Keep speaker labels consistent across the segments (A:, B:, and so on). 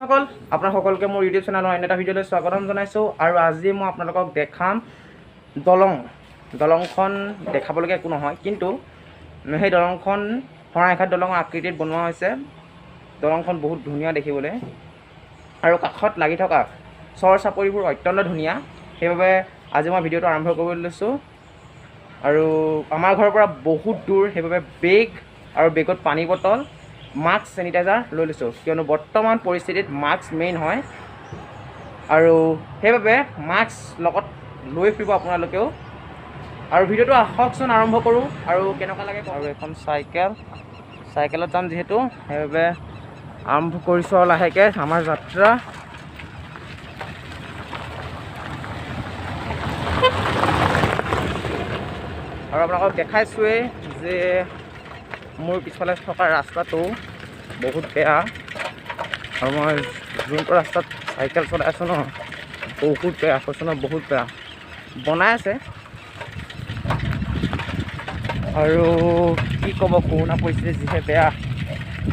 A: সকল আপোনাৰ সকলোকে মোৰ ইউটিউব চেনেলৰ অন্য এটা ভিডিঅ'লৈ স্বাগতম জনাইছোঁ। আৰু আজি মই আপোনালোকক দেখাম দলংখন দেখাবলগীয়া একো নহয়, কিন্তু সেই দলংখন শৰাইঘাট দলঙৰ আকৃতিত বনোৱা হৈছে। দলংখন বহুত ধুনীয়া দেখিবলৈ আৰু কাষত লাগি থকা চৰ চাপৰিবোৰ অত্যন্ত ধুনীয়া। সেইবাবে আজি মই ভিডিঅ'টো আৰম্ভ কৰিবলৈ লৈছোঁ। আৰু আমাৰ ঘৰৰ পৰা বহুত দূৰ, সেইবাবে বেগ আৰু বেগত পানী বটল, মাস্ক, চেনিটাইজাৰ লৈ লৈছোঁ, কিয়নো বৰ্তমান পৰিস্থিতিত মাস্ক মেইন হয়। আৰু সেইবাবে মাস্ক লগত লৈ ফুৰিব আপোনালোকেও। আৰু ভিডিঅ'টো আহকচোন আৰম্ভ কৰোঁ। আৰু কেনেকুৱা লাগে, আৰু এখন চাইকেলত যাম যিহেতু, সেইবাবে আৰম্ভ কৰিছোঁ আৰু লাহেকৈ আমাৰ যাত্ৰা। আৰু আপোনালোকক দেখাইছোঁৱেই যে মোৰ পিছফালে থকা ৰাস্তাটো বহুত বেয়া, আৰু মই যোনটো ৰাস্তাত চাইকেল চলাই আছোঁ ন, বহুত বেয়া, কৈছোঁ ন, বহুত বেয়া বনাই আছে। আৰু কি ক'ব, কৰোণা পৰিস্থিতি যিহে বেয়া,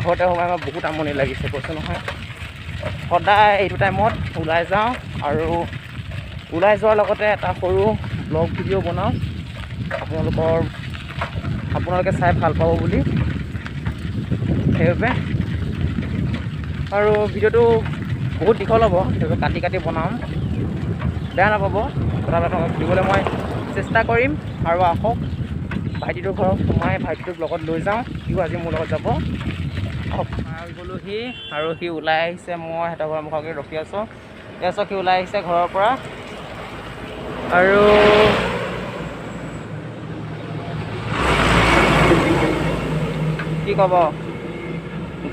A: ঘৰতে সোমাই মই বহুত আমনি লাগিছে, কৈছোঁ নহয়। সদায় এইটো টাইমত ওলাই যাওঁ, আৰু ওলাই যোৱাৰ লগতে এটা সৰু ব্লগ ভিডিঅ' বনাওঁ আপোনালোকে চাই ভাল পাব বুলি। সেইবাবে আৰু ভিডিঅ'টো বহুত দীঘল হ'ব, সেইবাবে কাটি কাটি বনাম, বেয়া নাপাব। তথাপি দিবলৈ মই চেষ্টা কৰিম। আৰু আহক ভাইটিটোৰ ঘৰত সোমাই ভাইটিটোক লগত লৈ যাওঁ, সিও আজি মোৰ লগত যাব। আহক, গ'লোহি আৰু সি ওলাই আহিছে। মই সিহঁতৰ ঘৰৰ মুখতে ৰখি আছোঁ। তাৰপিছত সি ওলাই আহিছে ঘৰৰ পৰা। আৰু কি ক'ব,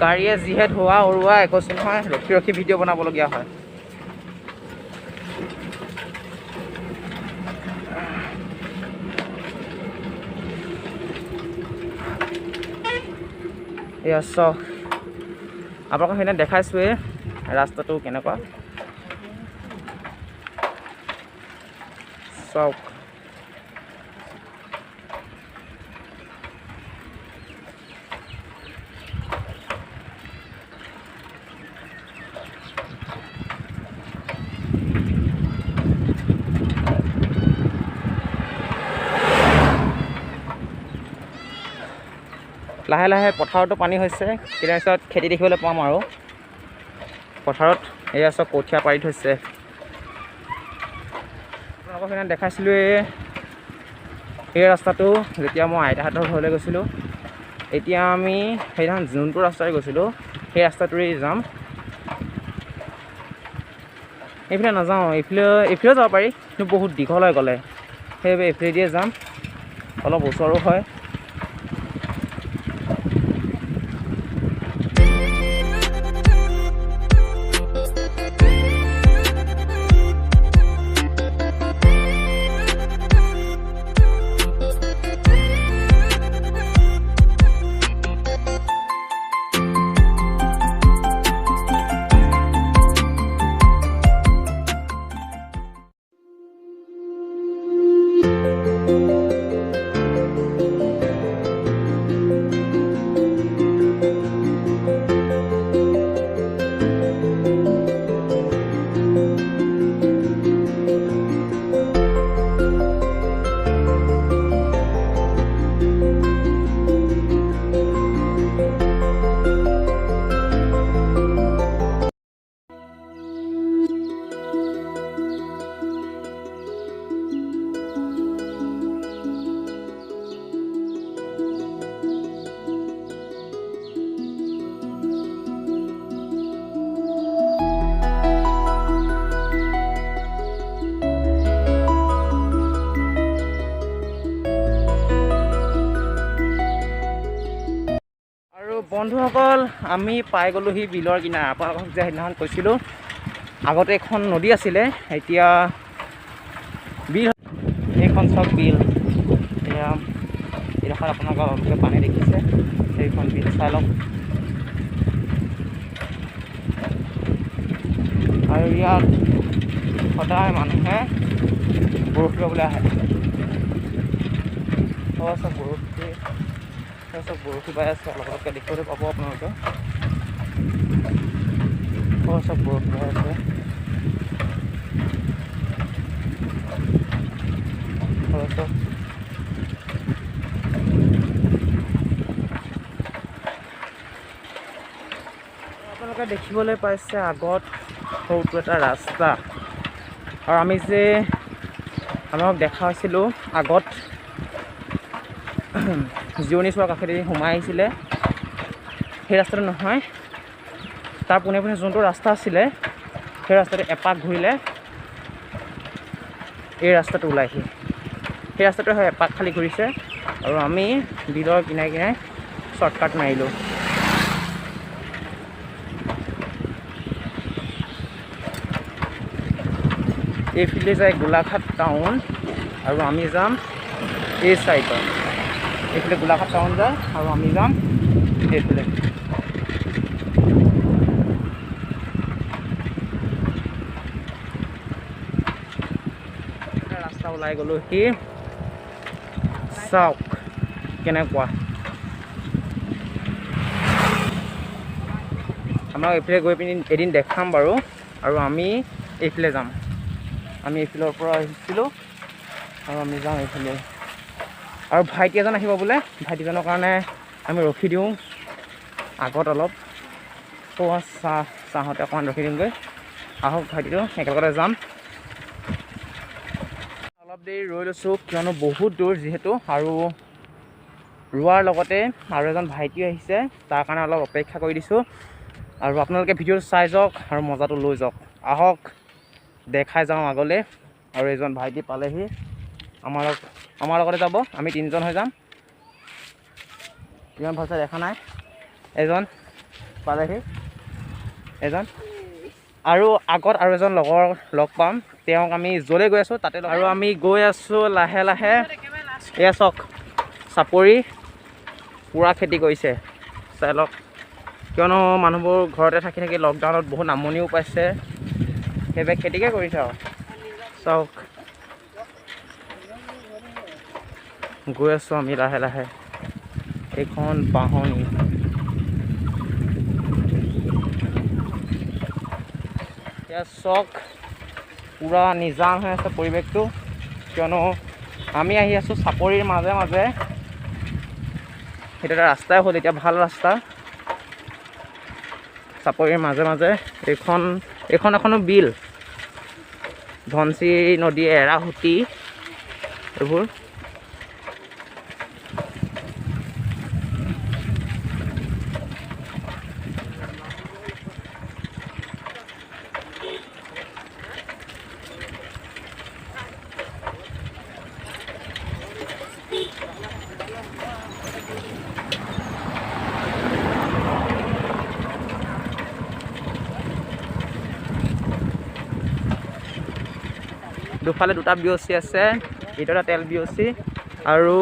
A: গাড়ীয়ে যিহে ধোৱা উৰুৱাই, কৈছোঁ নহয়, ৰখি ৰখি ভিডিঅ' বনাবলগীয়া হয়। এয়া চাওক, আপোনালোকক সেইদিনা দেখাইছোঁৱেই ৰাস্তাটো কেনেকুৱা, চাওক। লাহে লাহে পথাৰতো পানী হৈছে, কেইদিনৰ পিছত খেতি দেখিবলৈ পাম। আৰু পথাৰত এয়া চব কঠীয়া পাৰি থৈছে। আপোনালোকক সেইদিনা দেখাইছিলোঁ এই ৰাস্তাটো, যেতিয়া মই আইতাহঁতৰ ঘৰলৈ গৈছিলোঁ। এতিয়া আমি সেইদিনা যোনটো ৰাস্তাৰে গৈছিলোঁ, সেই ৰাস্তাটোৰেই যাম। এইফালে নাযাওঁ, এইফালেও যাব পাৰি, কিন্তু বহুত দীঘল হৈ গ'লে, সেইবাবে এইফালেদিয়ে যাম, অলপ ওচৰো হয়। বন্ধুসকল, আমি পাই গ'লোহি বিলৰ কিনাৰ। আপোনালোকক যে সেইদিনাখন কৈছিলোঁ, আগতে এখন নদী আছিলে, এতিয়া বিল। এইখন চব বিল। এয়া এইডোখৰত আপোনালোকে পানী দেখিছে, সেইখন বিল চাই লওক। আৰু ইয়াত সদায় মানুহে বৰশী বাবলৈ আহে। চব বৰশী বাই আছে, অলপকে দেখিবলৈ পাব আপোনালোকে। চব বৰষুণ হৈ আছে। আপোনালোকে দেখিবলৈ পাইছে আগত সৰুটো এটা ৰাস্তা, আৰু আমি যে আমাক দেখা হৈছিলোঁ আগত জিৰণি চোৱাৰ কাষেদি সোমাই আহিছিলে, সেই ৰাস্তাটো নহয়, তাৰ পোনে পোনে যোনটো ৰাস্তা আছিলে সেই ৰাস্তাটো এপাক ঘূৰিলে এই ৰাস্তাটো ওলাইহি। সেই ৰাস্তাটো হয় এপাক খালি ঘূৰিছে, আৰু আমি বিলৰ কিনাৰে কিনাৰে শ্বৰ্টকাট মাৰিলোঁ। এইফালে যায় গোলাঘাট টাউন, আৰু আমি যাম এই চাইডত। এইফালে গোলাঘাট টাউন যায় আৰু আমি যাম এইফালে। ৰাস্তা ওলাই গ'লো, সি চাওক কেনেকুৱা। আমাক এইফালে গৈ পিনি এদিন দেখাম বাৰু, আৰু আমি এইফালে যাম। আমি এইফালৰ পৰা আহিছিলোঁ আৰু আমি যাম এইফালে। আৰু ভাইটি এজন আহিব বোলে, ভাইটিজনৰ কাৰণে আমি ৰখি দিওঁ আগত অলপ। চাহতে অকণমান ৰখি দিমগৈ, আহক ভাইটিটো, একেলগতে যাম। অলপ দেৰি ৰৈ লৈছোঁ কিয়নো বহুত দূৰ যিহেতু, আৰু ৰোৱাৰ লগতে আৰু এজন ভাইটি আহিছে, তাৰ কাৰণে অলপ অপেক্ষা কৰি দিছোঁ। আৰু আপোনালোকে ভিডিঅ'টো চাই যাওক আৰু মজাটো লৈ যাওক। আহক দেখাই যাওঁ আগলৈ। আৰু এজন ভাইটি পালেহি, আমাৰ লগতে যাব, আমি তিনিজন হৈ যাম। ইমান ভালছে দেখা নাই, এজন পালেহি, এজন আৰু আগত আৰু এজন লগৰ লগ পাম, তেওঁক আমি য'লৈ গৈ আছোঁ তাতে। আৰু আমি গৈ আছোঁ লাহে লাহে। এয়া চাওক চাপৰি পূৰা খেতি কৰিছে, চাই লওক। কিয়নো মানুহবোৰ ঘৰতে থাকি থাকি লকডাউনত বহুত আমনিও পাইছে, সেইবাবে খেতিকে কৰিছে আৰু। চাওক গৈ আছোঁ আমি লাহে লাহে। এইখন বাহনি, এতিয়া চাওক পূৰা নিজান হৈ আছে পৰিৱেশটো, কিয়নো আমি আহি আছোঁ চাপৰিৰ মাজে মাজে। সেইটো এটা ৰাস্তাই হ'ল এতিয়া, ভাল ৰাস্তা। চাপৰিৰ মাজে মাজে এইখন এখনো বিল, ধনশিৰি নদী, এৰাসুতি, এইবোৰ। দুফালে দুটা BOC আছে, এইটো এটা তেল BOC। আৰু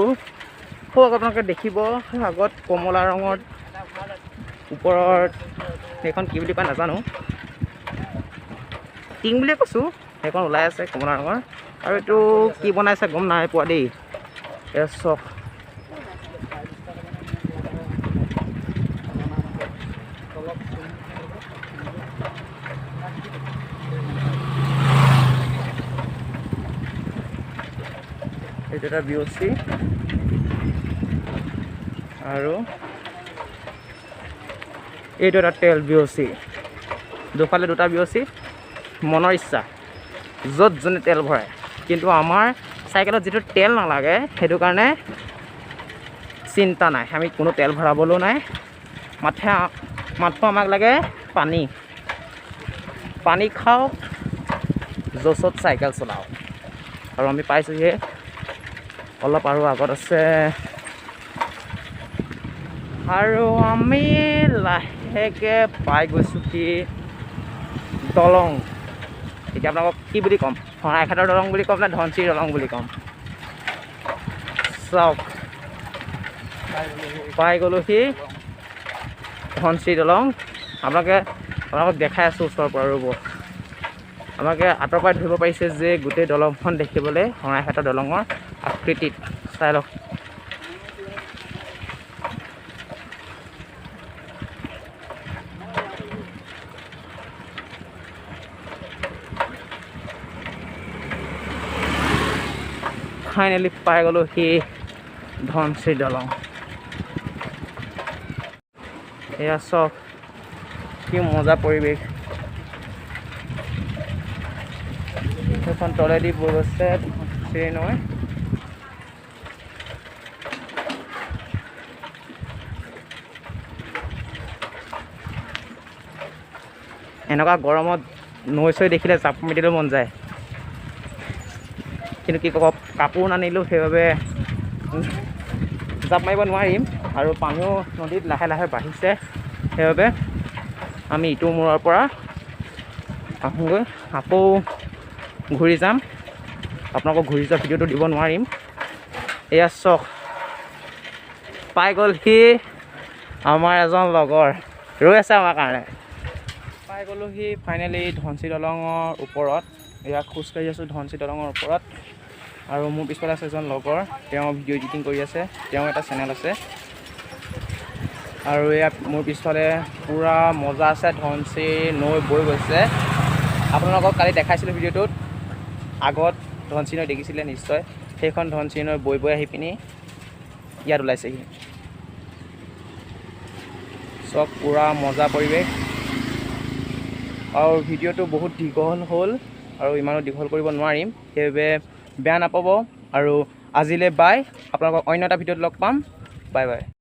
A: আপোনালোকে দেখিব আগত কমলা ৰঙৰ ওপৰত সেইখন কি বুলি কয় নাজানো, টিং বুলিয়ে কৈছোঁ, সেইখন ওলাই আছে কমলা ৰঙৰ। আৰু এইটো কি বনাইছে গম নাই পোৱা দেই। এয়া চাওক এইটো এটা BOC, আৰু এইটো এটা তেল BOC। দুফালে দুটা BOC, মনৰ ইচ্ছা য'ত যোনে তেল ভৰায়। কিন্তু আমাৰ চাইকেলত যিটো তেল নালাগে সেইটো কাৰণে চিন্তা নাই, আমি কোনো তেল ভৰাবলৈও নাই। মাত্ৰ আমাক লাগে পানী। পানী খাওক, য'চত চাইকেল চলাওক। আৰু আমি পাইছোঁহে, অলপ আৰু আগত আছে। আৰু আমি লাহেকৈ পাই গৈছোঁ কি দলং। এতিয়া আপোনালোকক কি বুলি ক'ম, শৰাইঘাটৰ দলং বুলি ক'ম নে ধনশিৰি দলং বুলি ক'ম। চাওক পাই গ'লোহি ধনশিৰি দলং। আপোনালোকক দেখাই আছোঁ ওচৰৰ পৰা, ৰ'ব। আমাকে আঁতৰৰ পৰাই ধৰিব পাৰিছে যে গোটেই দলংখন দেখিবলৈ শৰাইঘাটৰ দলঙৰ আকৃতিত। চাই লওক ফাইনেলি পাই গ'লোঁ সেই ধনশিৰি দলং। এয়া চাওক কি মজা পৰিৱেশ। সেইখন তলেদি বৈ গৈছে ধনশিৰি নৈ। এনেকুৱা গৰমত নৈ চৈ দেখিলে জাপ মাৰি দিলেও মন যায়, কিন্তু কি ক'ব কাপোৰ নানিলোঁ সেইবাবে জাপ মাৰিব নোৱাৰিম। আৰু পানীও নদীত লাহে লাহে বাঢ়িছে, সেইবাবে আমি ইটো মূৰৰ পৰা আহোঁগৈ, আকৌ ঘূৰি যাম। আপোনালোকক ঘূৰি যোৱা ভিডিঅ'টো দিব নোৱাৰিম। এয়া চাওক পাই গ'ল সি আমাৰ এজন লগৰ, ৰৈ আছে আমাৰ কাৰণে। পাই গ'লোঁ সি ফাইনেলি ধনশিৰি দলঙৰ ওপৰত। এয়া খোজকাঢ়ি আছোঁ ধনশিৰি দলঙৰ ওপৰত, আৰু মোৰ পিছফালে আছে এজন লগৰ, তেওঁ ভিডিঅ' এডিটিং কৰি আছে, তেওঁ এটা চেনেল আছে। আৰু এয়া মোৰ পিছফালে পূৰা মজা আছে, ধনশিৰি নৈ বৈ গৈছে। আপোনালোকক কালি দেখাইছিলোঁ ভিডিঅ'টোত, আগত ধনশিৰি নৈ দেখিছিলে নিশ্চয়, সেইখন ধনশিৰি নৈ বৈ বৈ আহি পিনি ইয়াত ওলাইছেহি। চব পূৰা মজা পৰিৱেশ। আৰু ভিডিঅ'টো বহুত দীঘল হ'ল আৰু ইমানো দীঘল কৰিব নোৱাৰিম, সেইবাবে বেয়া নাপাব। আৰু আজিলৈ বাই, আপোনালোকক অন্য এটা ভিডিঅ'ত লগ পাম। Bye bye.